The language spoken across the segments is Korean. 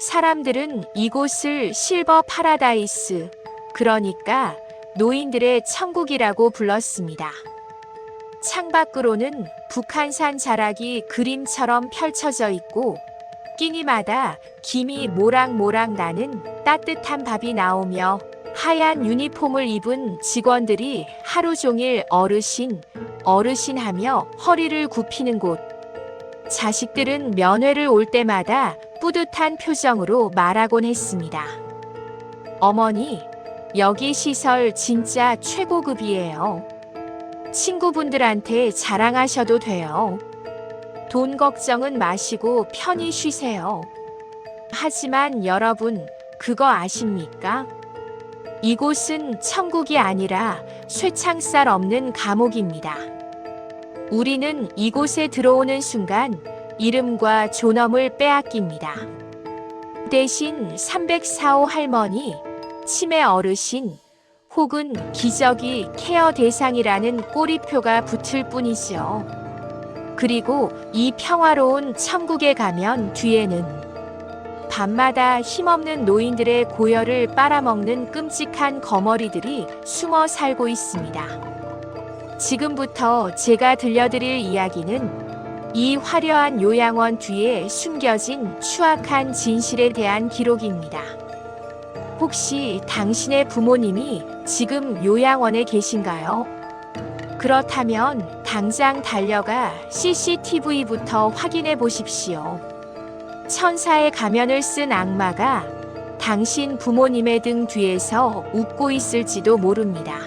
사람들은 이곳을 실버 파라다이스, 그러니까 노인들의 천국이라고 불렀습니다. 창밖으로는 북한산 자락이 그림처럼 펼쳐져 있고 끼니마다 김이 모락모락 나는 따뜻한 밥이 나오며 하얀 유니폼을 입은 직원들이 하루 종일 어르신, 어르신 하며 허리를 굽히는 곳. 자식들은 면회를 올 때마다 뿌듯한 표정으로 말하곤 했습니다. 어머니, 여기 시설 진짜 최고급이에요. 친구분들한테 자랑하셔도 돼요. 돈 걱정은 마시고 편히 쉬세요. 하지만 여러분, 그거 아십니까? 이곳은 천국이 아니라 쇠창살 없는 감옥입니다. 우리는 이곳에 들어오는 순간 이름과 존엄을 빼앗깁니다. 대신 304호 할머니, 치매 어르신, 혹은 기저귀 케어 대상이라는 꼬리표가 붙을 뿐이죠. 그리고 이 평화로운 천국에 가면 뒤에는 밤마다 힘없는 노인들의 고열을 빨아먹는 끔찍한 거머리들이 숨어 살고 있습니다. 지금부터 제가 들려드릴 이야기는 이 화려한 요양원 뒤에 숨겨진 추악한 진실에 대한 기록입니다. 혹시 당신의 부모님이 지금 요양원에 계신가요? 그렇다면 당장 달려가 CCTV부터 확인해 보십시오. 천사의 가면을 쓴 악마가 당신 부모님의 등 뒤에서 웃고 있을지도 모릅니다.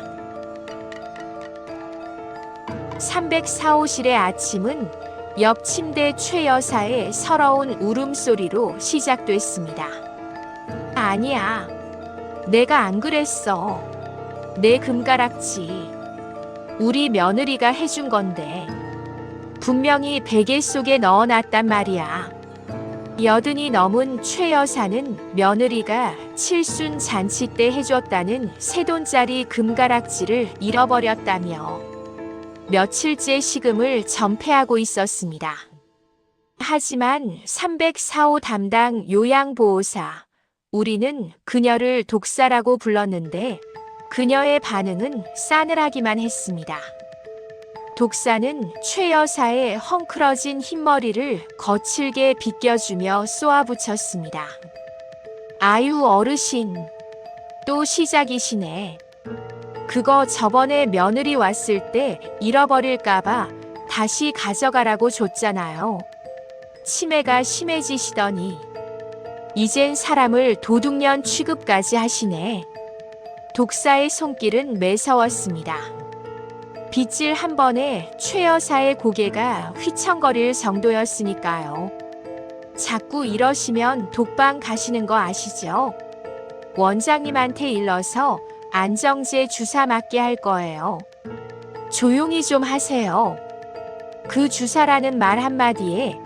304호실의 아침은 옆 침대 최 여사의 서러운 울음소리로 시작됐습니다. 아니야. 내가 안 그랬어. 내 금가락지. 우리 며느리가 해준 건데. 분명히 베개 속에 넣어놨단 말이야. 여든이 넘은 최 여사는 며느리가 칠순 잔치 때 해줬다는 새돈짜리 금가락지를 잃어버렸다며 며칠째 식음을 전폐하고 있었습니다. 하지만 304호 담당 요양보호사, 우리는 그녀를 독사라고 불렀는데 그녀의 반응은 싸늘하기만 했습니다. 독사는 최 여사의 헝클어진 흰머리를 거칠게 빗겨주며 쏘아붙였습니다. 아유 어르신, 또 시작이시네. 그거 저번에 며느리 왔을 때 잃어버릴까봐 다시 가져가라고 줬잖아요. 치매가 심해지시더니 이젠 사람을 도둑년 취급까지 하시네. 독사의 손길은 매서웠습니다. 빗질 한 번에 최 여사의 고개가 휘청거릴 정도였으니까요. 자꾸 이러시면 독방 가시는 거 아시죠? 원장님한테 일러서 안정제 주사 맞게 할 거예요. 조용히 좀 하세요. 그 주사라는 말 한마디에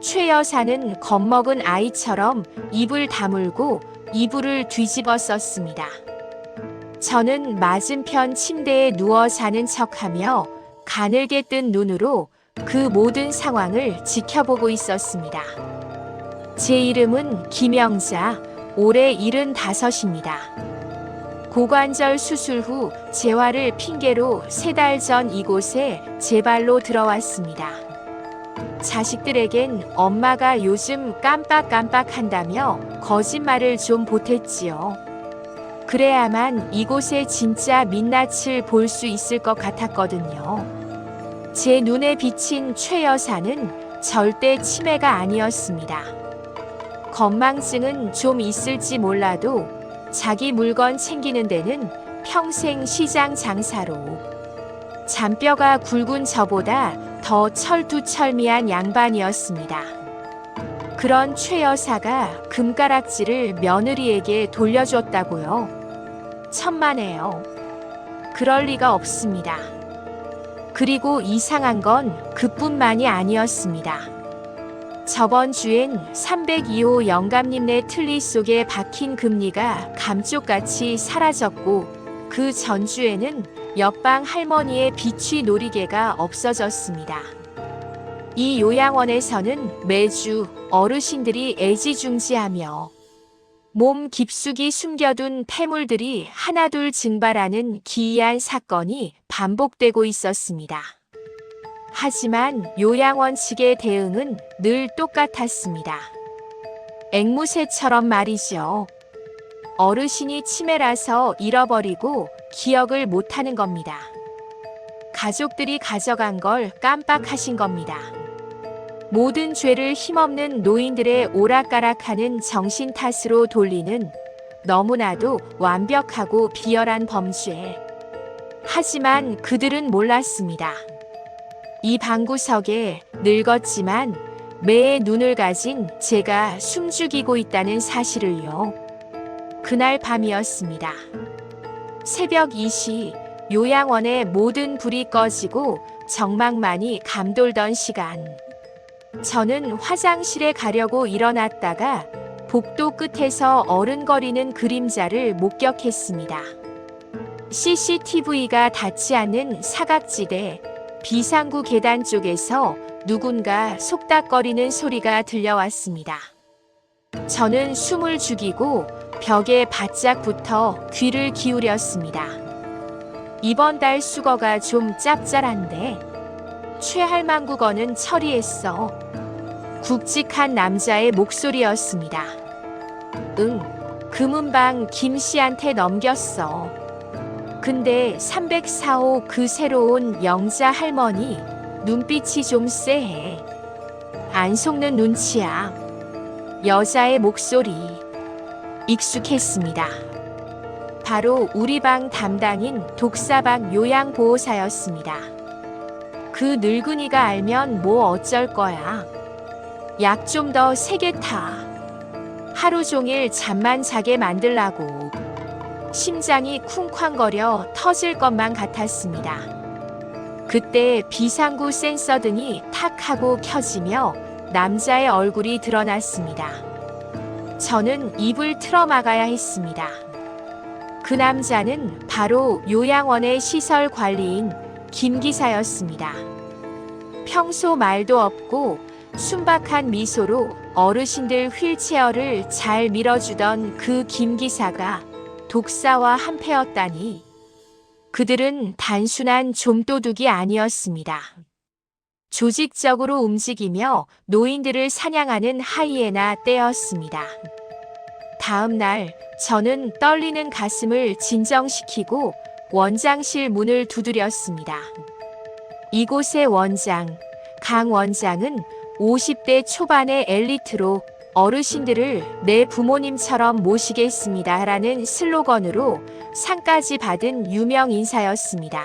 최 여사는 겁먹은 아이처럼 입을 다물고 이불을 뒤집어 썼습니다. 저는 맞은편 침대에 누워 자는 척하며 가늘게 뜬 눈으로 그 모든 상황을 지켜보고 있었습니다. 제 이름은 김영자, 올해 75입니다. 고관절 수술 후 재활을 핑계로 3달 전 이곳에 제 발로 들어왔습니다. 자식들에겐 엄마가 요즘 깜빡깜빡한다며 거짓말을 좀 보탰지요. 그래야만 이곳에 진짜 민낯을 볼 수 있을 것 같았거든요. 제 눈에 비친 최 여사는 절대 치매가 아니었습니다. 건망증은 좀 있을지 몰라도 자기 물건 챙기는 데는 평생 시장 장사로 잔뼈가 굵은 저보다 더 철두철미한 양반이었습니다. 그런 최 여사가 금가락지를 며느리에게 돌려줬다고요? 천만에요. 그럴 리가 없습니다. 그리고 이상한 건 그뿐만이 아니었습니다. 저번 주엔 302호 영감님네 틀니 속에 박힌 금리가 감쪽같이 사라졌고 그 전주에는 옆방 할머니의 비취 놀이개가 없어졌습니다. 이 요양원에서는 매주 어르신들이 애지중지하며 몸 깊숙이 숨겨둔 폐물들이 하나둘 증발하는 기이한 사건이 반복되고 있었습니다. 하지만 요양원 측의 대응은 늘 똑같았습니다. 앵무새처럼 말이죠. 어르신이 치매라서 잃어버리고 기억을 못하는 겁니다. 가족들이 가져간 걸 깜빡하신 겁니다. 모든 죄를 힘없는 노인들의 오락가락하는 정신 탓으로 돌리는 너무나도 완벽하고 비열한 범죄. 하지만 그들은 몰랐습니다. 이 방구석에 늙었지만 매의 눈을 가진 제가 숨죽이고 있다는 사실을요. 그날 밤이었습니다. 새벽 2시 요양원의 모든 불이 꺼지고 정막만이 감돌던 시간. 저는 화장실에 가려고 일어났다가 복도 끝에서 어른거리는 그림자를 목격했습니다. CCTV가 닿지 않는 사각지대 비상구 계단 쪽에서 누군가 속닥거리는 소리가 들려왔습니다. 저는 숨을 죽이고 벽에 바짝 붙어 귀를 기울였습니다. 이번 달 수거가 좀 짭짤한데 최할망구거는 처리했어. 굵직한 남자의 목소리였습니다. 응, 금은방 김씨한테 넘겼어. 근데 304호 그 새로 온 영자 할머니 눈빛이 좀 쎄해. 안 속는 눈치야. 여자의 목소리. 익숙했습니다. 바로 우리 방 담당인 독사방 요양보호사였습니다. 그 늙은이가 알면 뭐 어쩔 거야. 약 좀 더 세게 타. 하루 종일 잠만 자게 만들라고. 심장이 쿵쾅거려 터질 것만 같았습니다. 그때 비상구 센서 등이 탁 하고 켜지며 남자의 얼굴이 드러났습니다. 저는 입을 틀어막아야 했습니다. 그 남자는 바로 요양원의 시설 관리인 김 기사였습니다. 평소 말도 없고 순박한 미소로 어르신들 휠체어를 잘 밀어주던 그 김 기사가 독사와 한패였다니. 그들은 단순한 좀도둑이 아니었습니다. 조직적으로 움직이며 노인들을 사냥하는 하이에나 떼였습니다. 다음 날 저는 떨리는 가슴을 진정시키고 원장실 문을 두드렸습니다. 이곳의 원장, 강 원장은 50대 초반의 엘리트로 어르신들을 내 부모님처럼 모시겠습니다 라는 슬로건으로 상까지 받은 유명 인사였습니다.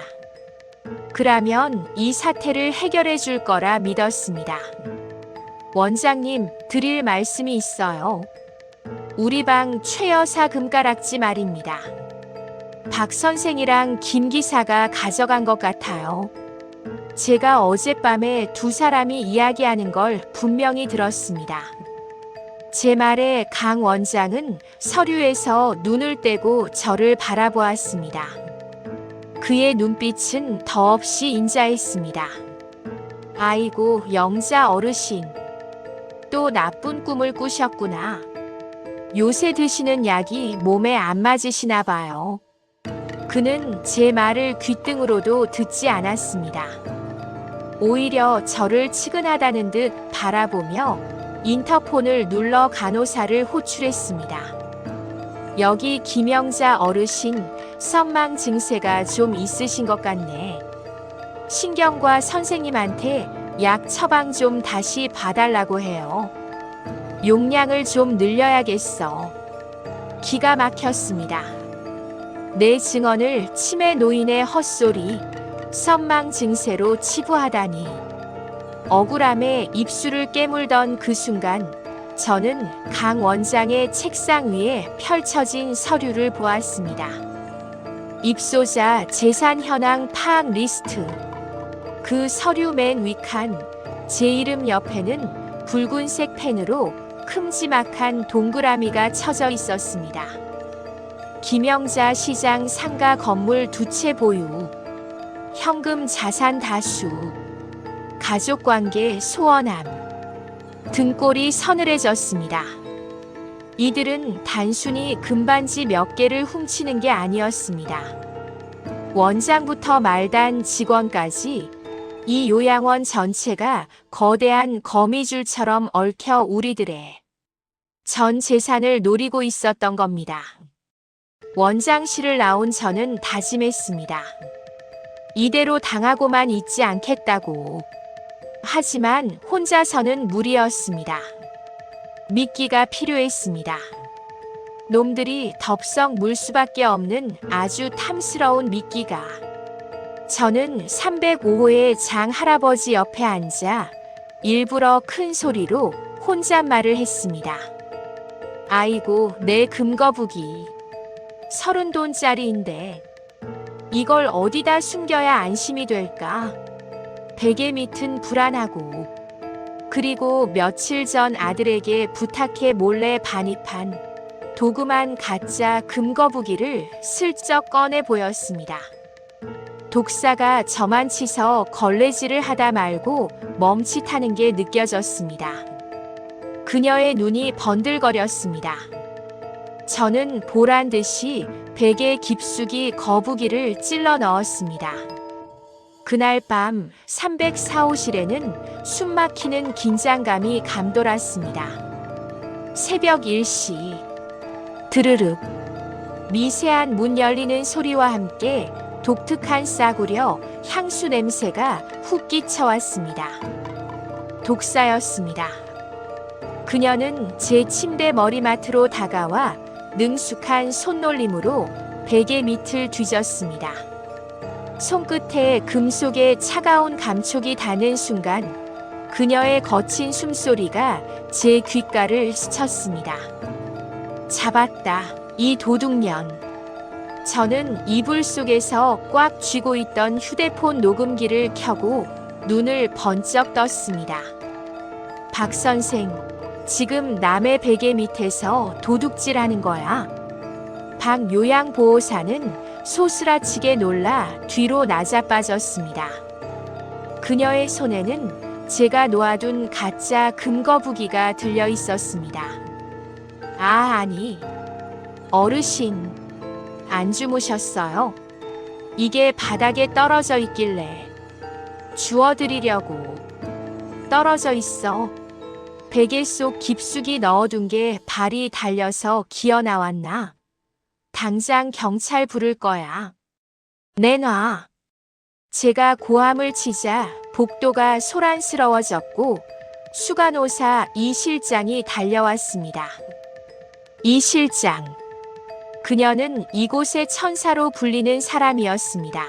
그라면 이 사태를 해결해 줄 거라 믿었습니다. 원장님, 드릴 말씀이 있어요. 우리 방 최 여사 금가락지 말입니다. 박 선생이랑 김 기사가 가져간 것 같아요. 제가 어젯밤에 두 사람이 이야기하는 걸 분명히 들었습니다. 제 말에 강 원장은 서류에서 눈을 떼고 저를 바라보았습니다. 그의 눈빛은 더없이 인자했습니다. 아이고, 영자 어르신. 또 나쁜 꿈을 꾸셨구나. 요새 드시는 약이 몸에 안 맞으시나 봐요. 그는 제 말을 귓등으로도 듣지 않았습니다. 오히려 저를 측은하다는 듯 바라보며 인터폰을 눌러 간호사를 호출했습니다. 여기 김영자 어르신, 선망 증세가 좀 있으신 것 같네. 신경과 선생님한테 약 처방 좀 다시 봐달라고 해요. 용량을 좀 늘려야겠어. 기가 막혔습니다. 내 증언을 치매 노인의 헛소리, 선망 증세로 치부하다니. 억울함에 입술을 깨물던 그 순간 저는 강 원장의 책상 위에 펼쳐진 서류를 보았습니다. 입소자 재산 현황 파악 리스트. 그 서류 맨 윗칸 제 이름 옆에는 붉은색 펜으로 큼지막한 동그라미가 쳐져 있었습니다. 김영자 시장 상가 건물 2채 보유. 현금 자산 다수. 가족관계 소원함. 등골이 서늘해졌습니다. 이들은 단순히 금반지 몇 개를 훔치는 게 아니었습니다. 원장부터 말단 직원까지 이 요양원 전체가 거대한 거미줄처럼 얽혀 우리들의 전 재산을 노리고 있었던 겁니다. 원장실을 나온 저는 다짐했습니다. 이대로 당하고만 있지 않겠다고. 하지만 혼자서는 무리였습니다. 미끼가 필요했습니다. 놈들이 덥석 물 수밖에 없는 아주 탐스러운 미끼가. 저는 305호의 장 할아버지 옆에 앉아 일부러 큰 소리로 혼잣말을 했습니다. 아이고, 내 금거북이. 30돈짜리인데 이걸 어디다 숨겨야 안심이 될까? 베개 밑은 불안하고. 그리고 며칠 전 아들에게 부탁해 몰래 반입한 도구만 가짜 금거북이를 슬쩍 꺼내 보였습니다. 독사가 저만 치서 걸레질을 하다 말고 멈칫하는 게 느껴졌습니다. 그녀의 눈이 번들거렸습니다. 저는 보란 듯이 베개 깊숙이 거북이를 찔러 넣었습니다. 그날 밤 304호실에는 숨막히는 긴장감이 감돌았습니다. 새벽 1시. 드르륵. 미세한 문 열리는 소리와 함께 독특한 싸구려 향수 냄새가 훅 끼쳐왔습니다. 독사였습니다. 그녀는 제 침대 머리맡으로 다가와 능숙한 손놀림으로 베개 밑을 뒤졌습니다. 손끝에 금속의 차가운 감촉이 닿는 순간 그녀의 거친 숨소리가 제 귓가를 스쳤습니다. 잡았다, 이 도둑년. 저는 이불 속에서 꽉 쥐고 있던 휴대폰 녹음기를 켜고 눈을 번쩍 떴습니다. 박 선생, 지금 남의 베개 밑에서 도둑질하는 거야. 박 요양보호사는 소스라치게 놀라 뒤로 나자빠졌습니다. 그녀의 손에는 제가 놓아둔 가짜 금거북이가 들려 있었습니다. 아니, 어르신, 안 주무셨어요? 이게 바닥에 떨어져 있길래 주워드리려고. 떨어져 있어. 베개 속 깊숙이 넣어둔 게 발이 달려서 기어 나왔나? 당장 경찰 부를 거야. 내놔. 제가 고함을 치자 복도가 소란스러워졌고 수간호사 이 실장이 달려왔습니다. 이 실장. 그녀는 이곳의 천사로 불리는 사람이었습니다.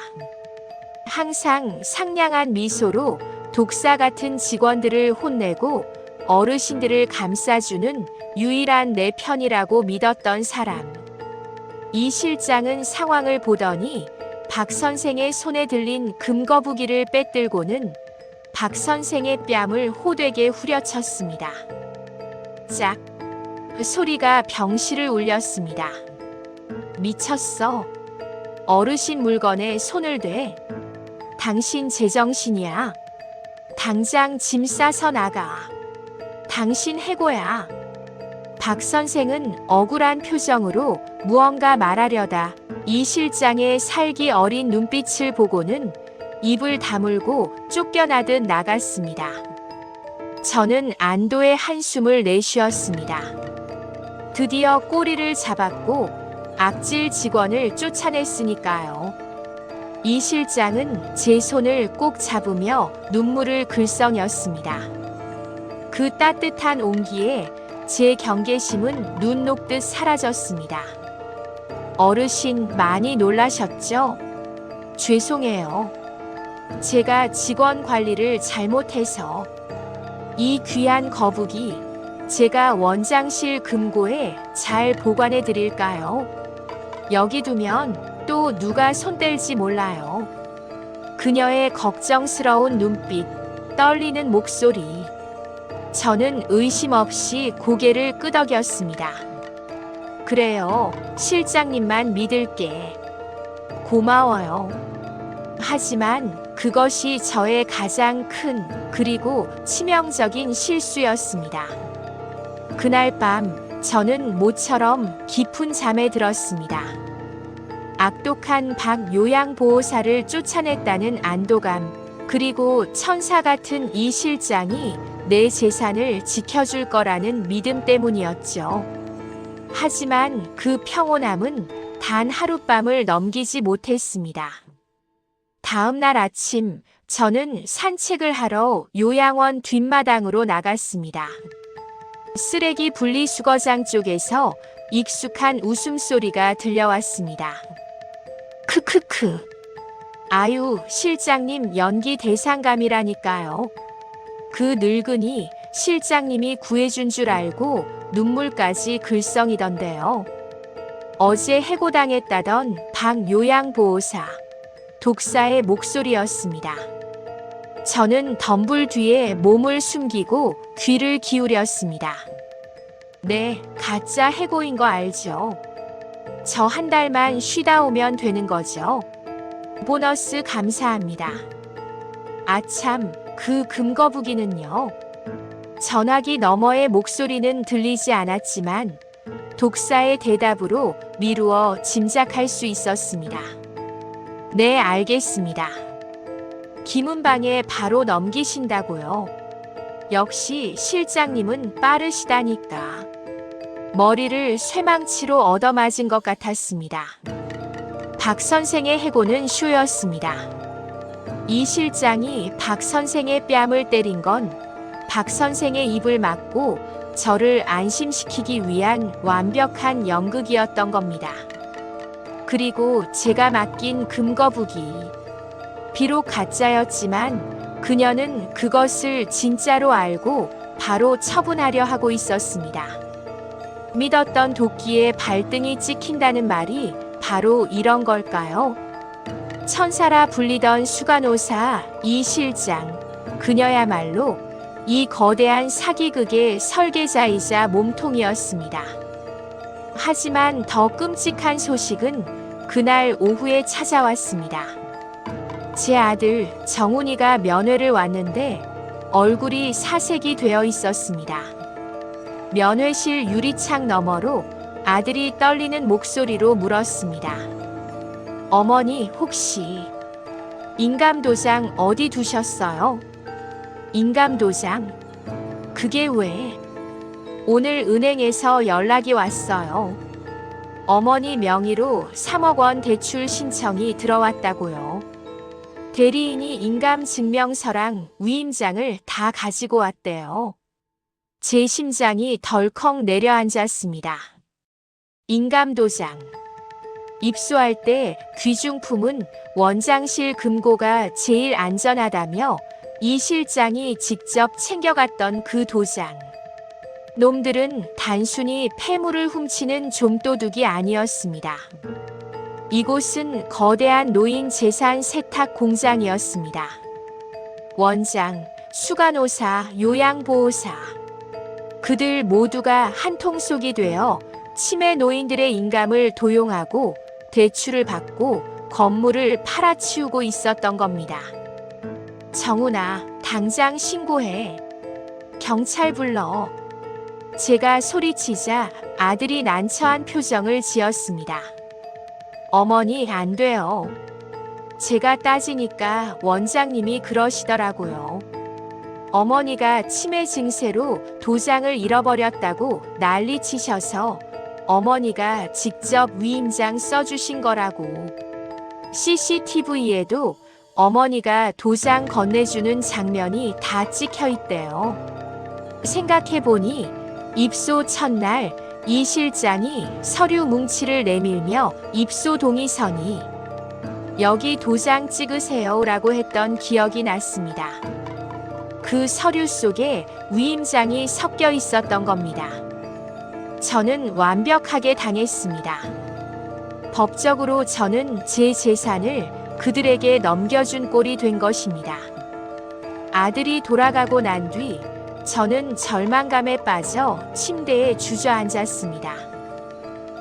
항상 상냥한 미소로 독사 같은 직원들을 혼내고 어르신들을 감싸주는 유일한 내 편이라고 믿었던 사람. 이 실장은 상황을 보더니 박 선생의 손에 들린 금거북이를 빼들고는 박 선생의 뺨을 호되게 후려쳤습니다. 짝! 소리가 병실을 울렸습니다. 미쳤어. 어르신 물건에 손을 대. 당신 제정신이야. 당장 짐 싸서 나가. 당신 해고야. 박 선생은 억울한 표정으로 무언가 말하려다 이 실장의 살기 어린 눈빛을 보고는 입을 다물고 쫓겨나듯 나갔습니다. 저는 안도의 한숨을 내쉬었습니다. 드디어 꼬리를 잡았고 악질 직원을 쫓아냈으니까요. 이 실장은 제 손을 꼭 잡으며 눈물을 글썽였습니다. 그 따뜻한 온기에 제 경계심은 눈 녹듯 사라졌습니다. 어르신 많이 놀라셨죠? 죄송해요. 제가 직원 관리를 잘못해서. 이 귀한 거북이 제가 원장실 금고에 잘 보관해 드릴까요? 여기 두면 또 누가 손댈지 몰라요. 그녀의 걱정스러운 눈빛, 떨리는 목소리. 저는 의심 없이 고개를 끄덕였습니다. 그래요, 실장님만 믿을게. 고마워요. 하지만 그것이 저의 가장 큰 그리고 치명적인 실수였습니다. 그날 밤 저는 모처럼 깊은 잠에 들었습니다. 악독한 박요양보호사를 쫓아냈다는 안도감, 그리고 천사 같은 이 실장이 내 재산을 지켜줄 거라는 믿음 때문이었죠. 하지만 그 평온함은 단 하룻밤을 넘기지 못했습니다. 다음 날 아침, 저는 산책을 하러 요양원 뒷마당으로 나갔습니다. 쓰레기 분리수거장 쪽에서 익숙한 웃음소리가 들려왔습니다. 크크크. 아유, 실장님 연기 대상감이라니까요. 그 늙은이 실장님이 구해준 줄 알고 눈물까지 글썽이던데요. 어제 해고당했다던 박요양보호사, 독사의 목소리였습니다. 저는 덤불 뒤에 몸을 숨기고 귀를 기울였습니다. 네, 가짜 해고인 거 알죠? 저 한 달만 쉬다 오면 되는 거죠? 보너스 감사합니다. 아참, 그 금거북이는요? 전화기 너머의 목소리는 들리지 않았지만 독사의 대답으로 미루어 짐작할 수 있었습니다. 네, 알겠습니다. 김은방에 바로 넘기신다고요. 역시 실장님은 빠르시다니까. 머리를 쇠망치로 얻어맞은 것 같았습니다. 박 선생의 해고는 쇼였습니다. 이 실장이 박 선생의 뺨을 때린 건 박 선생의 입을 막고 저를 안심시키기 위한 완벽한 연극이었던 겁니다. 그리고 제가 맡긴 금거북이. 비록 가짜였지만 그녀는 그것을 진짜로 알고 바로 처분하려 하고 있었습니다. 믿었던 도끼에 발등이 찍힌다는 말이 바로 이런 걸까요? 천사라 불리던 수간호사 이 실장, 그녀야말로 이 거대한 사기극의 설계자이자 몸통이었습니다. 하지만 더 끔찍한 소식은 그날 오후에 찾아왔습니다. 제 아들 정훈이가 면회를 왔는데 얼굴이 사색이 되어 있었습니다. 면회실 유리창 너머로 아들이 떨리는 목소리로 물었습니다. 어머니, 혹시 인감도장 어디 두셨어요? 인감도장? 그게 왜? 오늘 은행에서 연락이 왔어요. 어머니 명의로 3억 원 대출 신청이 들어왔다고요. 대리인이 인감증명서랑 위임장을 다 가지고 왔대요. 제 심장이 덜컥 내려앉았습니다. 인감도장. 입소할 때 귀중품은 원장실 금고가 제일 안전하다며 이 실장이 직접 챙겨갔던 그 도장. 놈들은 단순히 폐물을 훔치는 좀도둑이 아니었습니다. 이곳은 거대한 노인 재산 세탁 공장이었습니다. 원장, 수간호사, 요양보호사. 그들 모두가 한 통속이 되어 치매 노인들의 인감을 도용하고 대출을 받고 건물을 팔아치우고 있었던 겁니다. 정훈아, 당장 신고해. 경찰 불러. 제가 소리치자 아들이 난처한 표정을 지었습니다. 어머니, 안 돼요. 제가 따지니까 원장님이 그러시더라고요. 어머니가 치매 증세로 도장을 잃어버렸다고 난리치셔서 어머니가 직접 위임장 써주신 거라고. CCTV에도 어머니가 도장 건네주는 장면이 다 찍혀 있대요. 생각해보니 입소 첫날 이 실장이 서류 뭉치를 내밀며 입소 동의서니 여기 도장 찍으세요라고 했던 기억이 났습니다. 그 서류 속에 위임장이 섞여 있었던 겁니다. 저는 완벽하게 당했습니다. 법적으로 저는 제 재산을 그들에게 넘겨준 꼴이 된 것입니다. 아들이 돌아가고 난 뒤 저는 절망감에 빠져 침대에 주저앉았습니다.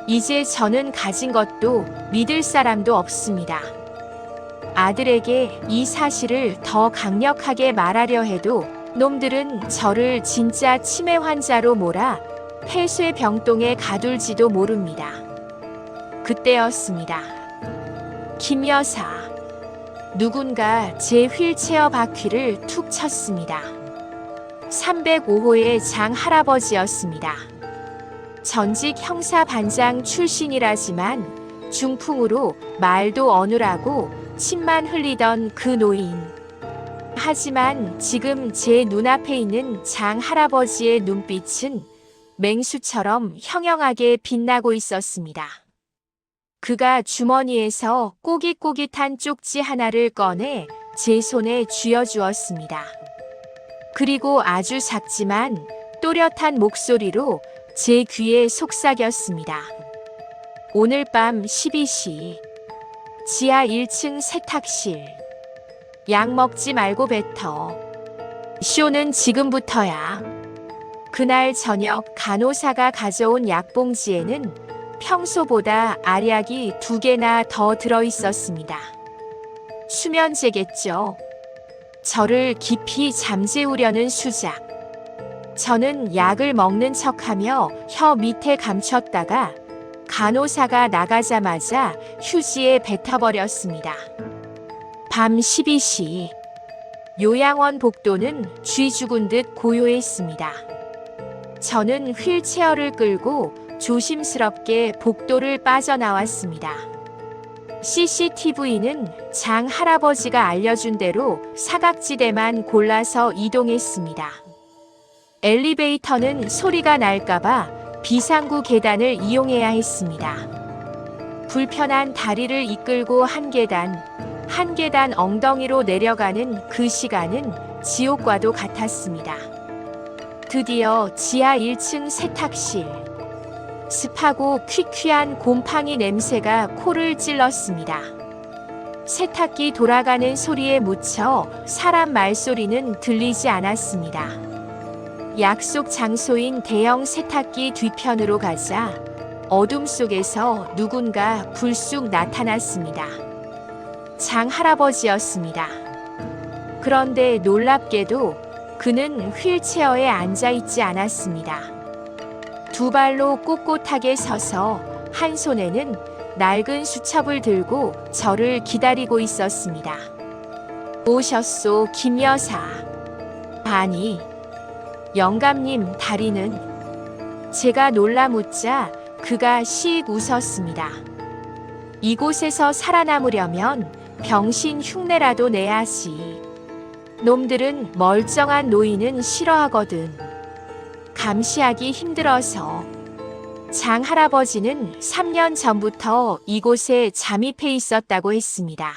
이제 저는 가진 것도 믿을 사람도 없습니다. 아들에게 이 사실을 더 강력하게 말하려 해도 놈들은 저를 진짜 치매 환자로 몰아 폐쇄 병동에 가둘지도 모릅니다. 그때였습니다. 김 여사. 누군가 제 휠체어 바퀴를 툭 쳤습니다. 305호의 장 할아버지였습니다. 전직 형사 반장 출신이라지만 중풍으로 말도 어눌하고 침만 흘리던 그 노인. 하지만 지금 제 눈앞에 있는 장 할아버지의 눈빛은 맹수처럼 형형하게 빛나고 있었습니다. 그가 주머니에서 꼬깃꼬깃한 쪽지 하나를 꺼내 제 손에 쥐어주었습니다. 그리고 아주 작지만 또렷한 목소리로 제 귀에 속삭였습니다. 오늘 밤 12시 지하 1층 세탁실. 약 먹지 말고 뱉어. 쇼는 지금부터야. 그날 저녁 간호사가 가져온 약봉지에는 평소보다 알약이 2개나 더 들어있었습니다. 수면제겠죠. 저를 깊이 잠재우려는 수작. 저는 약을 먹는 척하며 혀 밑에 감췄다가 간호사가 나가자마자 휴지에 뱉어버렸습니다. 밤 12시. 요양원 복도는 쥐 죽은 듯 고요했습니다. 저는 휠체어를 끌고 조심스럽게 복도를 빠져나왔습니다. CCTV는 장 할아버지가 알려준 대로 사각지대만 골라서 이동했습니다. 엘리베이터는 소리가 날까봐 비상구 계단을 이용해야 했습니다. 불편한 다리를 이끌고 한 계단 엉덩이로 내려가는 그 시간은 지옥과도 같았습니다. 드디어 지하 1층 세탁실. 습하고 퀴퀴한 곰팡이 냄새가 코를 찔렀습니다. 세탁기 돌아가는 소리에 묻혀 사람 말소리는 들리지 않았습니다. 약속 장소인 대형 세탁기 뒤편으로 가자 어둠 속에서 누군가 불쑥 나타났습니다. 장 할아버지였습니다. 그런데 놀랍게도 그는 휠체어에 앉아있지 않았습니다. 2발로 꼿꼿하게 서서 한 손에는 낡은 수첩을 들고 저를 기다리고 있었습니다. 오셨소, 김 여사. 아니, 영감님 다리는? 제가 놀라 묻자 그가 씩 웃었습니다. 이곳에서 살아남으려면 병신 흉내라도 내야지. 놈들은 멀쩡한 노인은 싫어하거든. 감시하기 힘들어서. 장 할아버지는 3년 전부터 이곳에 잠입해 있었다고 했습니다.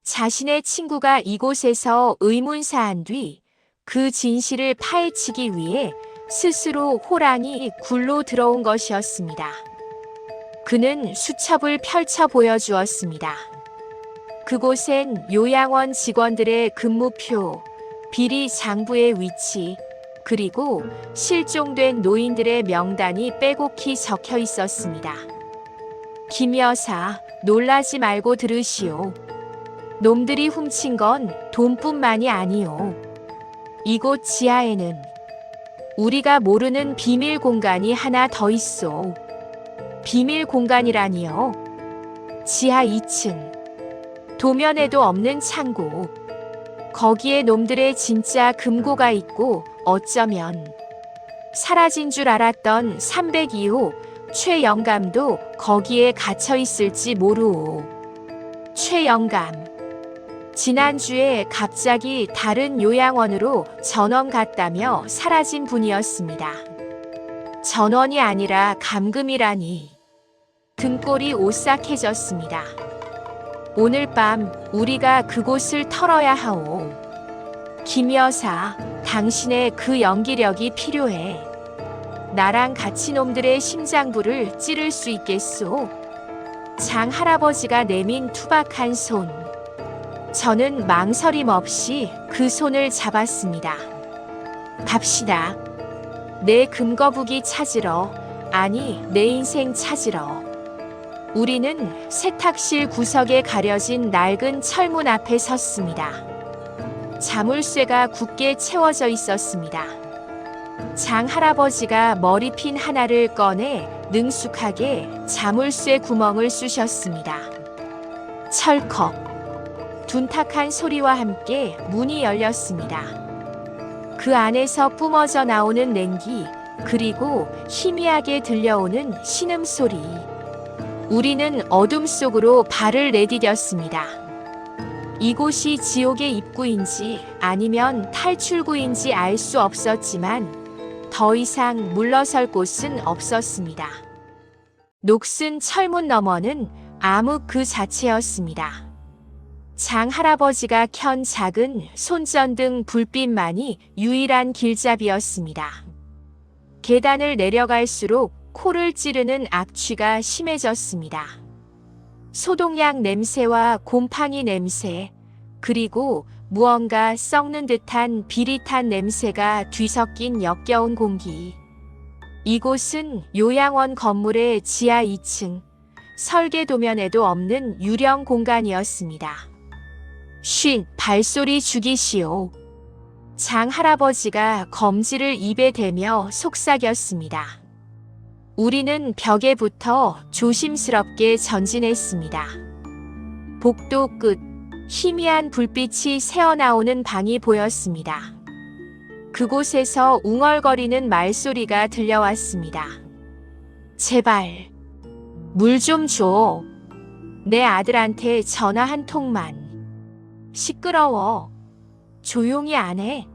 자신의 친구가 이곳에서 의문사한 뒤 그 진실을 파헤치기 위해 스스로 호랑이 굴로 들어온 것이었습니다. 그는 수첩을 펼쳐 보여주었습니다. 그곳엔 요양원 직원들의 근무표, 비리 장부의 위치, 그리고 실종된 노인들의 명단이 빼곡히 적혀 있었습니다. 김 여사, 놀라지 말고 들으시오. 놈들이 훔친 건 돈뿐만이 아니오. 이곳 지하에는 우리가 모르는 비밀 공간이 하나 더 있어. 비밀 공간이라니요. 지하 2층. 도면에도 없는 창고. 거기에 놈들의 진짜 금고가 있고 어쩌면 사라진 줄 알았던 302호 최 영감도 거기에 갇혀 있을지 모르오. 최 영감. 지난주에 갑자기 다른 요양원으로 전원 갔다며 사라진 분이었습니다. 전원이 아니라 감금이라니. 등골이 오싹해졌습니다. 오늘 밤 우리가 그곳을 털어야 하오. 김 여사, 당신의 그 연기력이 필요해. 나랑 같이 놈들의 심장부를 찌를 수 있겠소? 장 할아버지가 내민 투박한 손. 저는 망설임 없이 그 손을 잡았습니다. 갑시다. 내 금거북이 찾으러, 아니 내 인생 찾으러. 우리는 세탁실 구석에 가려진 낡은 철문 앞에 섰습니다. 자물쇠가 굳게 채워져 있었습니다. 장 할아버지가 머리핀 하나를 꺼내 능숙하게 자물쇠 구멍을 쑤셨습니다. 철컥. 둔탁한 소리와 함께 문이 열렸습니다. 그 안에서 뿜어져 나오는 냉기, 그리고 희미하게 들려오는 신음소리. 우리는 어둠 속으로 발을 내디뎠습니다. 이곳이 지옥의 입구인지 아니면 탈출구인지 알 수 없었지만 더 이상 물러설 곳은 없었습니다. 녹슨 철문 너머는 암흑 그 자체였습니다. 장 할아버지가 켠 작은 손전등 불빛만이 유일한 길잡이였습니다. 계단을 내려갈수록 코를 찌르는 악취가 심해졌습니다. 소독약 냄새와 곰팡이 냄새, 그리고 무언가 썩는 듯한 비릿한 냄새가 뒤섞인 역겨운 공기. 이곳은 요양원 건물의 지하 2층, 설계 도면에도 없는 유령 공간이었습니다. 쉿, 발소리 죽이시오. 장 할아버지가 검지를 입에 대며 속삭였습니다. 우리는 벽에 붙어 조심스럽게 전진했습니다. 복도 끝, 희미한 불빛이 새어나오는 방이 보였습니다. 그곳에서 웅얼거리는 말소리가 들려왔습니다. 제발, 물 좀 줘. 내 아들한테 전화 한 통만. 시끄러워. 조용히 안 해.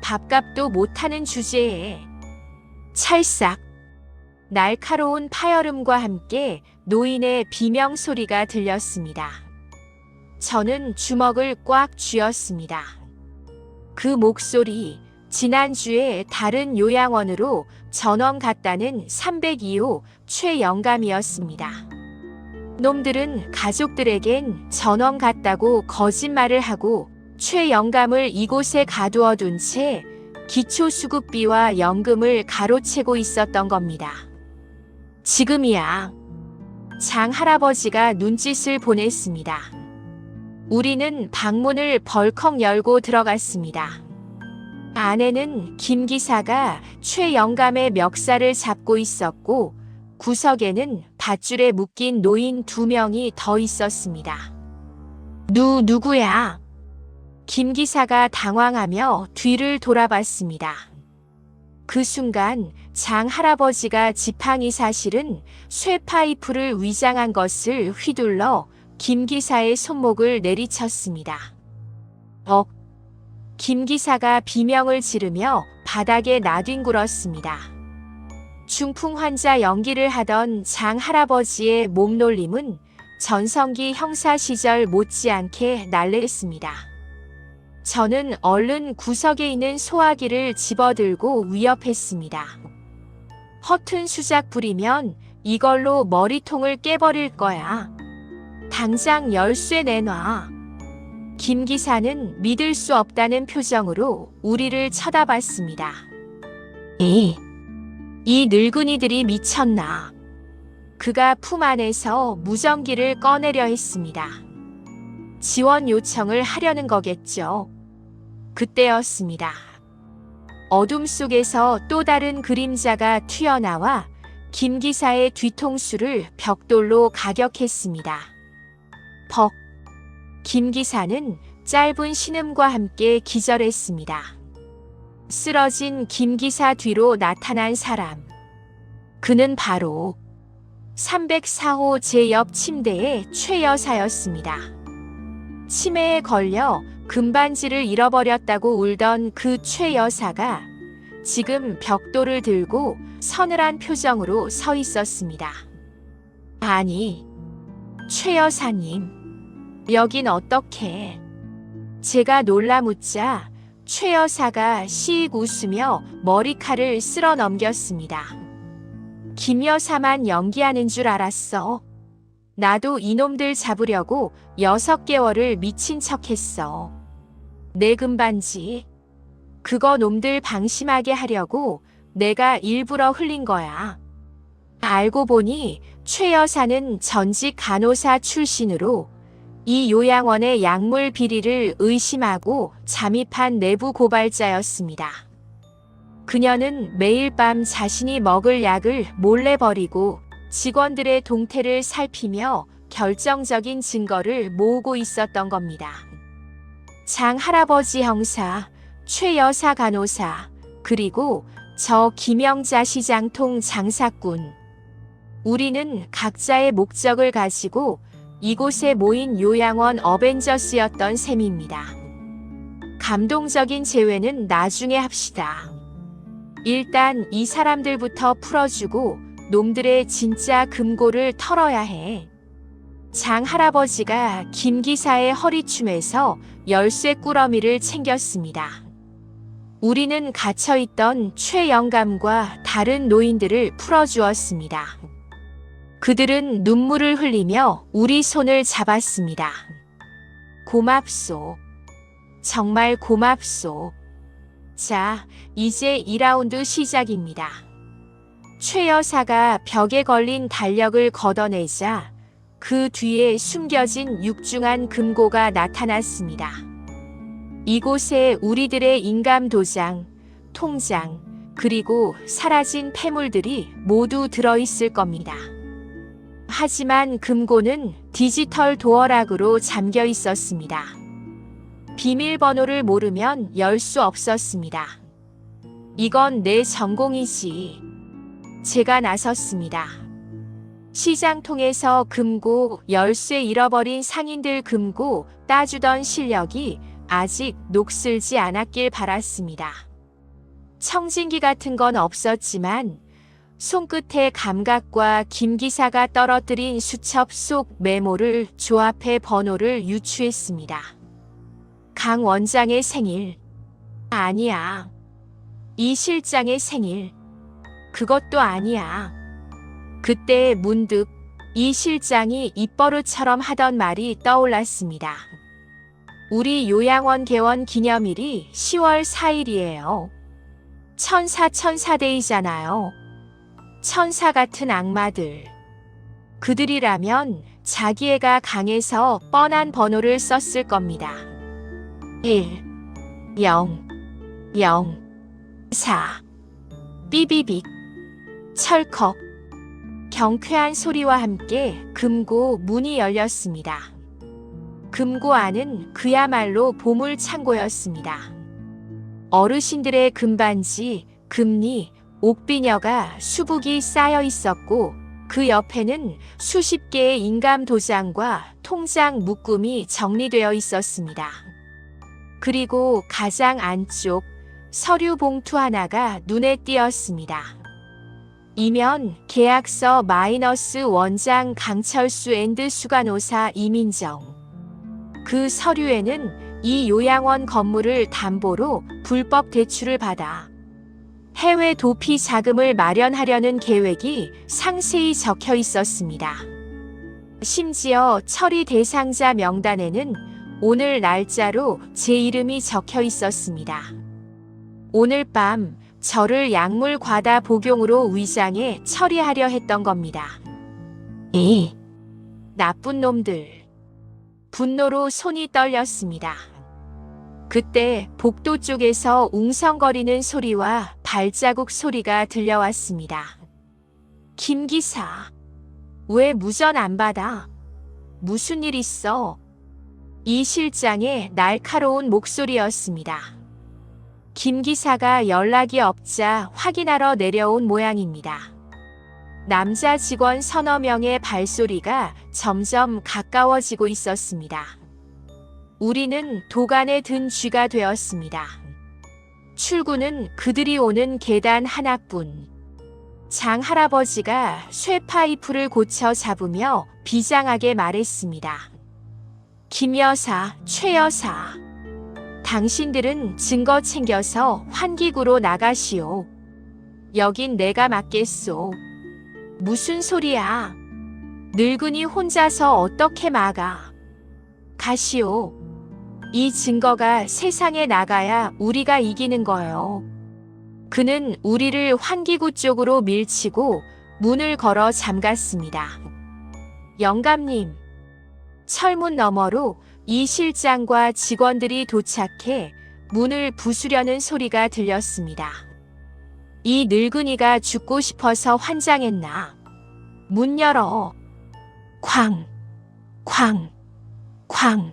밥값도 못하는 주제에. 찰싹. 날카로운 파열음과 함께 노인의 비명 소리가 들렸습니다. 저는 주먹을 꽉 쥐었습니다. 그 목소리, 지난주에 다른 요양원으로 전원 갔다는 302호 최영감이었습니다. 놈들은 가족들에겐 전원 갔다고 거짓말을 하고 최영감을 이곳에 가두어둔 채 기초수급비와 연금을 가로채고 있었던 겁니다. 지금이야. 장 할아버지가 눈짓을 보냈습니다. 우리는 방문을 벌컥 열고 들어갔습니다. 안에는 김 기사가 최영감의 멱살을 잡고 있었고 구석에는 밧줄에 묶인 노인 2명이 더 있었습니다. 누구야? 김 기사가 당황하며 뒤를 돌아봤습니다. 그 순간 장 할아버지가 지팡이 사실은 쇠파이프를 위장한 것을 휘둘러 김 기사의 손목을 내리쳤습니다. 김 기사가 비명을 지르며 바닥에 나뒹굴었습니다. 중풍 환자 연기를 하던 장 할아버지의 몸놀림은 전성기 형사 시절 못지않게 날래했습니다. 저는 얼른 구석에 있는 소화기를 집어들고 위협했습니다. 허튼 수작 부리면 이걸로 머리통을 깨버릴 거야. 당장 열쇠 내놔. 김 기사는 믿을 수 없다는 표정으로 우리를 쳐다봤습니다. 이 늙은이들이 미쳤나. 그가 품 안에서 무전기를 꺼내려 했습니다. 지원 요청을 하려는 거겠죠. 그때였습니다. 어둠 속에서 또 다른 그림자가 튀어나와 김 기사의 뒤통수를 벽돌로 가격했습니다. 퍽. 김 기사는 짧은 신음과 함께 기절했습니다. 쓰러진 김 기사 뒤로 나타난 사람. 그는 바로 304호 제 옆 침대의 최 여사였습니다. 치매에 걸려 금반지를 잃어버렸다고 울던 그 최 여사가 지금 벽돌을 들고 서늘한 표정으로 서 있었습니다. 아니, 최 여사님, 여긴 어떻게? 제가 놀라 묻자 최 여사가 씩 웃으며 머리칼을 쓸어 넘겼습니다. 김 여사만 연기하는 줄 알았어. 나도 이놈들 잡으려고 6개월을 미친 척했어. 내 금반지, 그거 놈들 방심하게 하려고 내가 일부러 흘린 거야. 알고 보니 최 여사는 전직 간호사 출신으로 이 요양원의 약물 비리를 의심하고 잠입한 내부 고발자였습니다. 그녀는 매일 밤 자신이 먹을 약을 몰래 버리고 직원들의 동태를 살피며 결정적인 증거를 모으고 있었던 겁니다. 장 할아버지 형사, 최 여사 간호사, 그리고 저 김영자 시장통 장사꾼. 우리는 각자의 목적을 가지고 이곳에 모인 요양원 어벤져스였던 셈입니다. 감동적인 재회는 나중에 합시다. 일단 이 사람들부터 풀어주고 놈들의 진짜 금고를 털어야 해. 장 할아버지가 김 기사의 허리춤에서 열쇠 꾸러미를 챙겼습니다. 우리는 갇혀있던 최 영감과 다른 노인들을 풀어주었습니다. 그들은 눈물을 흘리며 우리 손을 잡았습니다. 고맙소. 정말 고맙소. 자, 이제 2라운드 시작입니다. 최 여사가 벽에 걸린 달력을 걷어내자 그 뒤에 숨겨진 육중한 금고가 나타났습니다. 이곳에 우리들의 인감 도장, 통장, 그리고 사라진 폐물들이 모두 들어있을 겁니다. 하지만 금고는 디지털 도어락으로 잠겨 있었습니다. 비밀번호를 모르면 열 수 없었습니다. 이건 내 전공이지. 제가 나섰습니다. 시장통에서 금고 열쇠 잃어버린 상인들 금고 따주던 실력이 아직 녹슬지 않았길 바랐습니다. 청진기 같은 건 없었지만 손끝의 감각과 김 기사가 떨어뜨린 수첩 속 메모를 조합해 번호를 유추했습니다. 강 원장의 생일. 아니야. 이 실장의 생일. 그것도 아니야. 그때 문득 이 실장이 입버릇처럼 하던 말이 떠올랐습니다. 우리 요양원 개원 기념일이 10월 4일이에요. 천사데이잖아요. 천사 같은 악마들. 그들이라면 자기애가 강해서 뻔한 번호를 썼을 겁니다. 1, 0, 0, 4. 삐비빅. 철컥. 경쾌한 소리와 함께 금고 문이 열렸습니다. 금고 안은 그야말로 보물 창고였습니다. 어르신들의 금반지, 금리, 옥비녀가 수북이 쌓여 있었고 그 옆에는 수십 개의 인감 도장과 통장 묶음이 정리되어 있었습니다. 그리고 가장 안쪽 서류 봉투 하나가 눈에 띄었습니다. 이면 계약서 마이너스 원장 강철수 앤드 수간호사 이민정. 그 서류에는 이 요양원 건물을 담보로 불법 대출을 받아 해외 도피 자금을 마련하려는 계획이 상세히 적혀 있었습니다. 심지어 처리 대상자 명단에는 오늘 날짜로 제 이름이 적혀 있었습니다. 오늘 밤 저를 약물 과다 복용으로 위장해 처리하려 했던 겁니다. 이 나쁜 놈들. 분노로 손이 떨렸습니다. 그때 복도 쪽에서 웅성거리는 소리와 발자국 소리가 들려왔습니다. 김 기사, 왜 무전 안 받아? 무슨 일 있어? 이 실장의 날카로운 목소리였습니다. 김 기사가 연락이 없자 확인하러 내려온 모양입니다. 남자 직원 서너 명의 발소리가 점점 가까워지고 있었습니다. 우리는 도간에 든 쥐가 되었습니다. 출구는 그들이 오는 계단 하나뿐. 장 할아버지가 쇠파이프를 고쳐 잡으며 비장하게 말했습니다. 김 여사, 최 여사. 당신들은 증거 챙겨서 환기구로 나가시오. 여긴 내가 맡겠소. 무슨 소리야. 늙은이 혼자서 어떻게 막아. 가시오. 이 증거가 세상에 나가야 우리가 이기는 거요. 그는 우리를 환기구 쪽으로 밀치고 문을 걸어 잠갔습니다. 영감님. 철문 너머로 이 실장과 직원들이 도착해 문을 부수려는 소리가 들렸습니다. 이 늙은이가 죽고 싶어서 환장했나. 문 열어. 쾅, 쾅, 쾅.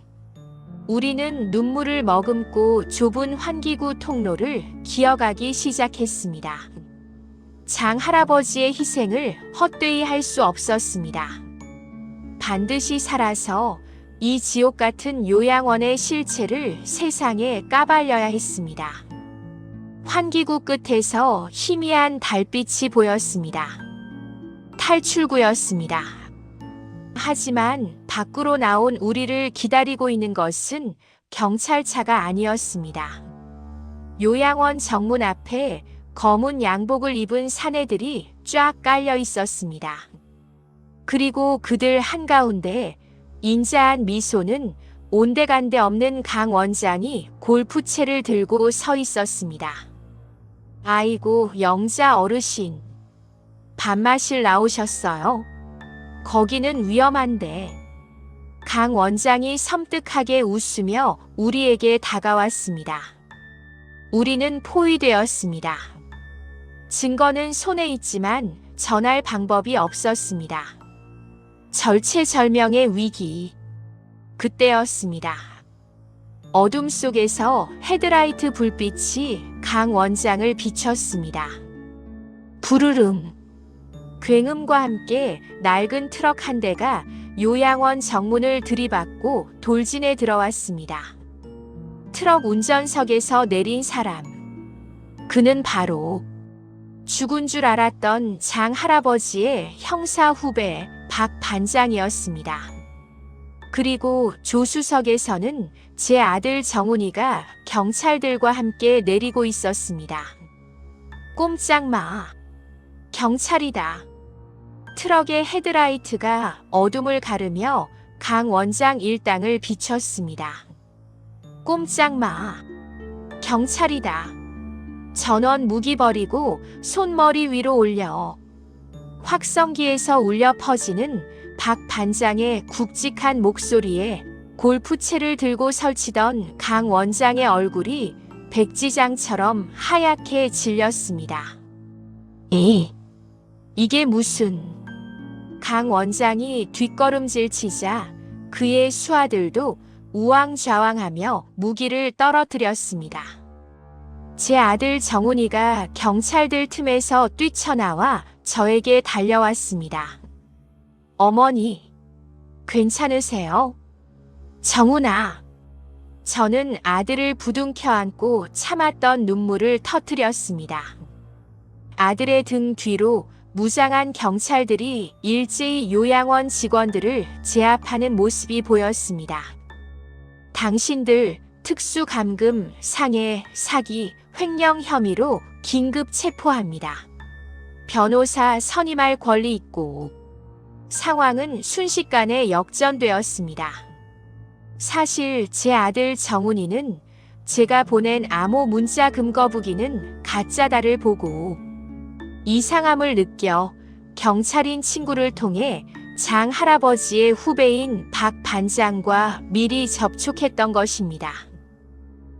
우리는 눈물을 머금고 좁은 환기구 통로를 기어가기 시작했습니다. 장 할아버지의 희생을 헛되이 할 수 없었습니다. 반드시 살아서 이 지옥 같은 요양원의 실체를 세상에 까발려야 했습니다. 환기구 끝에서 희미한 달빛이 보였습니다. 탈출구였습니다. 하지만 밖으로 나온 우리를 기다리고 있는 것은 경찰차가 아니었습니다. 요양원 정문 앞에 검은 양복을 입은 사내들이 쫙 깔려 있었습니다. 그리고 그들 한가운데 인자한 미소는 온데간데 없는 강 원장이 골프채를 들고 서 있었습니다. 아이고, 영자 어르신. 밥 마실 나오셨어요? 거기는 위험한데. 강 원장이 섬뜩하게 웃으며 우리에게 다가왔습니다. 우리는 포위되었습니다. 증거는 손에 있지만 전할 방법이 없었습니다. 절체절명의 위기. 그때였습니다. 어둠 속에서 헤드라이트 불빛이 강 원장을 비췄습니다. 부르릉. 굉음과 함께 낡은 트럭 한 대가 요양원 정문을 들이받고 돌진해 들어왔습니다. 트럭 운전석에서 내린 사람. 그는 바로 죽은 줄 알았던 장 할아버지의 형사 후배 박 반장이었습니다. 그리고 조수석에서는 제 아들 정훈이가 경찰들과 함께 내리고 있었습니다. 꼼짝 마. 경찰이다. 트럭의 헤드라이트가 어둠을 가르며 강 원장 일당을 비췄습니다. 꼼짝 마. 경찰이다. 전원 무기 버리고 손머리 위로 올려. 확성기에서 울려 퍼지는 박 반장의 굵직한 목소리에 골프채를 들고 설치던 강 원장의 얼굴이 백지장처럼 하얗게 질렸습니다. 이게 무슨... 강 원장이 뒷걸음질 치자 그의 수하들도 우왕좌왕하며 무기를 떨어뜨렸습니다. 제 아들 정훈이가 경찰들 틈에서 뛰쳐나와 저에게 달려왔습니다. 어머니, 괜찮으세요? 정훈아. 저는 아들을 부둥켜 안고 참았던 눈물을 터뜨렸습니다. 아들의 등 뒤로 무장한 경찰들이 일제히 요양원 직원들을 제압하는 모습이 보였습니다. 당신들 특수감금, 상해, 사기, 횡령 혐의로 긴급 체포합니다. 변호사 선임할 권리 있고. 상황은 순식간에 역전되었습니다. 사실 제 아들 정훈이는 제가 보낸 암호 문자 금거북이는 가짜다를 보고 이상함을 느껴 경찰인 친구를 통해 장 할아버지의 후배인 박 반장과 미리 접촉했던 것입니다.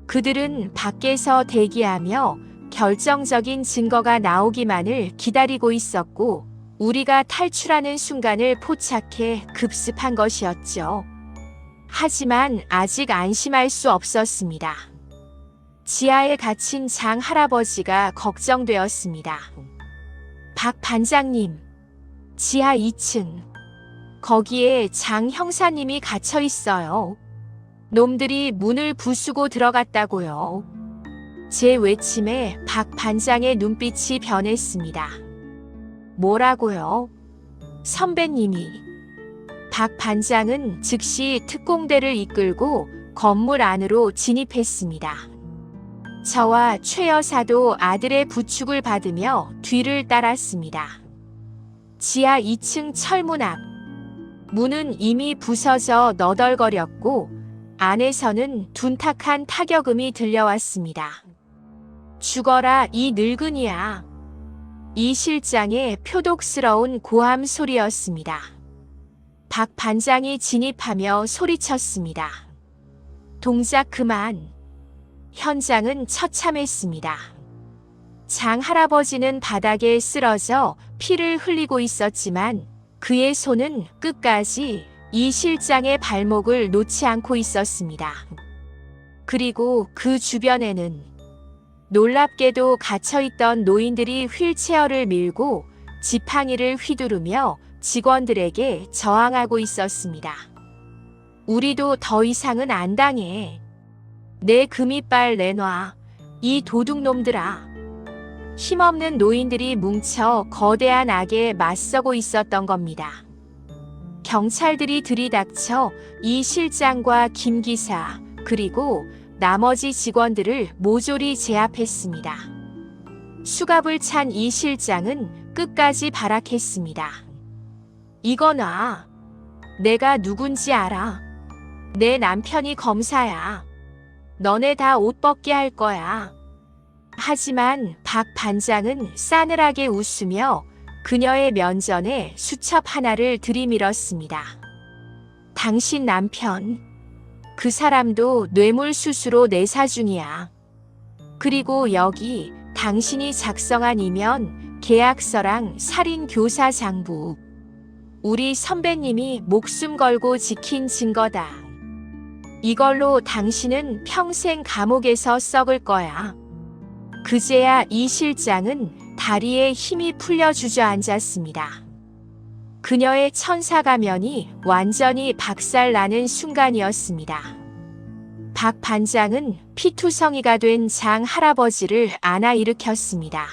그들은 밖에서 대기하며 결정적인 증거가 나오기만을 기다리고 있었고 우리가 탈출하는 순간을 포착해 급습한 것이었죠. 하지만 아직 안심할 수 없었습니다. 지하에 갇힌 장 할아버지가 걱정되었습니다. 박 반장님, 지하 2층. 거기에 장 형사님이 갇혀 있어요. 놈들이 문을 부수고 들어갔다고요. 제 외침에 박 반장의 눈빛이 변했습니다. 뭐라고요? 선배님이. 박 반장은 즉시 특공대를 이끌고 건물 안으로 진입했습니다. 저와 최 여사도 아들의 부축을 받으며 뒤를 따랐습니다. 지하 2층 철문 앞. 문은 이미 부서져 너덜거렸고 안에서는 둔탁한 타격음이 들려왔습니다. 죽어라 이 늙은이야. 이 실장의 표독스러운 고함 소리였습니다. 박 반장이 진입하며 소리쳤습니다. 동작 그만. 현장은 처참했습니다. 장 할아버지는 바닥에 쓰러져 피를 흘리고 있었지만 그의 손은 끝까지 이 실장의 발목을 놓지 않고 있었습니다. 그리고 그 주변에는 놀랍게도 갇혀있던 노인들이 휠체어를 밀고 지팡이를 휘두르며 직원들에게 저항하고 있었습니다. 우리도 더 이상은 안 당해. 내 금이빨 내놔. 이 도둑놈들아. 힘없는 노인들이 뭉쳐 거대한 악에 맞서고 있었던 겁니다. 경찰들이 들이닥쳐 이 실장과 김 기사 그리고 나머지 직원들을 모조리 제압했습니다. 수갑을 찬 이 실장은 끝까지 발악했습니다. 이거 놔. 내가 누군지 알아. 내 남편이 검사야. 너네 다 옷 벗게 할 거야. 하지만 박 반장은 싸늘하게 웃으며 그녀의 면전에 수첩 하나를 들이밀었습니다. 당신 남편. 그 사람도 뇌물수수로 내사 중이야. 그리고 여기 당신이 작성한 이면 계약서랑 살인교사 장부. 우리 선배님이 목숨 걸고 지킨 증거다. 이걸로 당신은 평생 감옥에서 썩을 거야. 그제야 이 실장은 다리에 힘이 풀려 주저앉았습니다. 그녀의 천사 가면이 완전히 박살나는 순간이었습니다. 박 반장은 피투성이가 된 장 할아버지를 안아 일으켰습니다.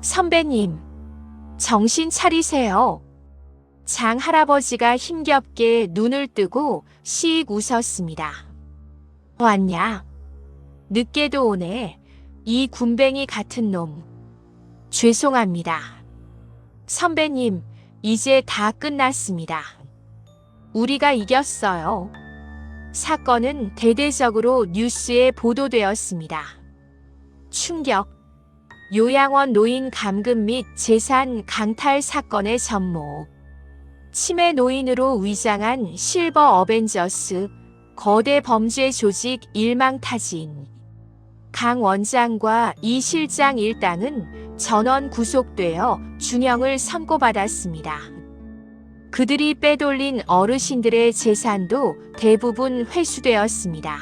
선배님, 정신 차리세요. 장 할아버지가 힘겹게 눈을 뜨고 씩 웃었습니다. 왔냐? 늦게도 오네. 이 군뱅이 같은 놈. 죄송합니다. 선배님, 이제 다 끝났습니다. 우리가 이겼어요. 사건은 대대적으로 뉴스에 보도되었습니다. 충격. 요양원 노인 감금 및 재산 강탈 사건의 전목. 치매 노인으로 위장한 실버 어벤져스, 거대 범죄 조직 일망타진. 강 원장과 이 실장 일당은 전원 구속되어 중형을 선고받았습니다. 그들이 빼돌린 어르신들의 재산도 대부분 회수되었습니다.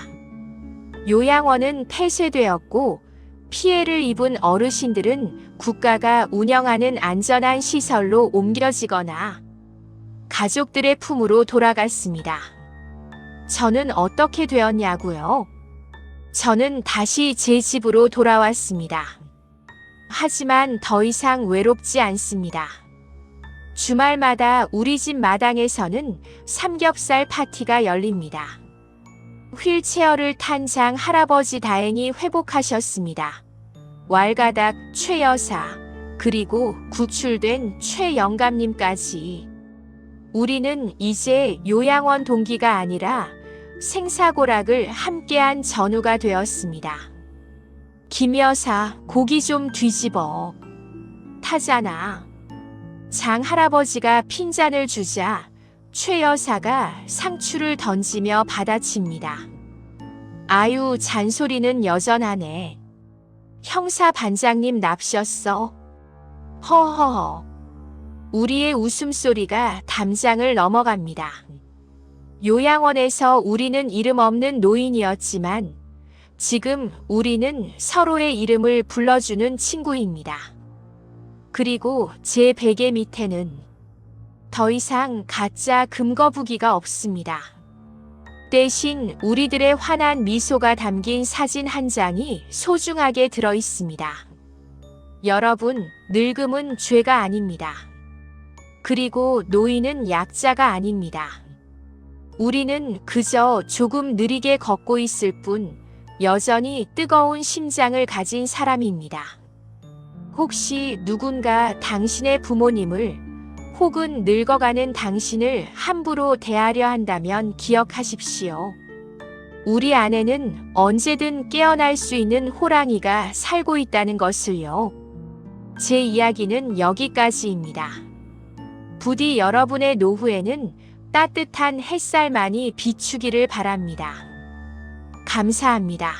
요양원은 폐쇄되었고 피해를 입은 어르신들은 국가가 운영하는 안전한 시설로 옮겨지거나 가족들의 품으로 돌아갔습니다. 저는 어떻게 되었냐고요? 저는 다시 제 집으로 돌아왔습니다. 하지만 더 이상 외롭지 않습니다. 주말마다 우리 집 마당에서는 삼겹살 파티가 열립니다. 휠체어를 탄 장 할아버지 다행히 회복하셨습니다. 왈가닥 최 여사, 그리고 구출된 최 영감님까지. 우리는 이제 요양원 동기가 아니라 생사고락을 함께한 전우가 되었습니다. 김 여사, 고기 좀 뒤집어. 타잖아. 장 할아버지가 핀잔을 주자 최 여사가 상추를 던지며 받아칩니다. 아유, 잔소리는 여전하네. 형사 반장님 납셨어. 허허허. 우리의 웃음소리가 담장을 넘어갑니다. 요양원에서 우리는 이름 없는 노인이었지만 지금 우리는 서로의 이름을 불러주는 친구입니다. 그리고 제 베개 밑에는 더 이상 가짜 금거북이가 없습니다. 대신 우리들의 환한 미소가 담긴 사진 한 장이 소중하게 들어 있습니다. 여러분, 늙음은 죄가 아닙니다. 그리고 노인은 약자가 아닙니다. 우리는 그저 조금 느리게 걷고 있을 뿐 여전히 뜨거운 심장을 가진 사람입니다. 혹시 누군가 당신의 부모님을 혹은 늙어가는 당신을 함부로 대하려 한다면 기억하십시오. 우리 안에는 언제든 깨어날 수 있는 호랑이가 살고 있다는 것을요. 제 이야기는 여기까지입니다. 부디 여러분의 노후에는 따뜻한 햇살만이 비추기를 바랍니다. 감사합니다.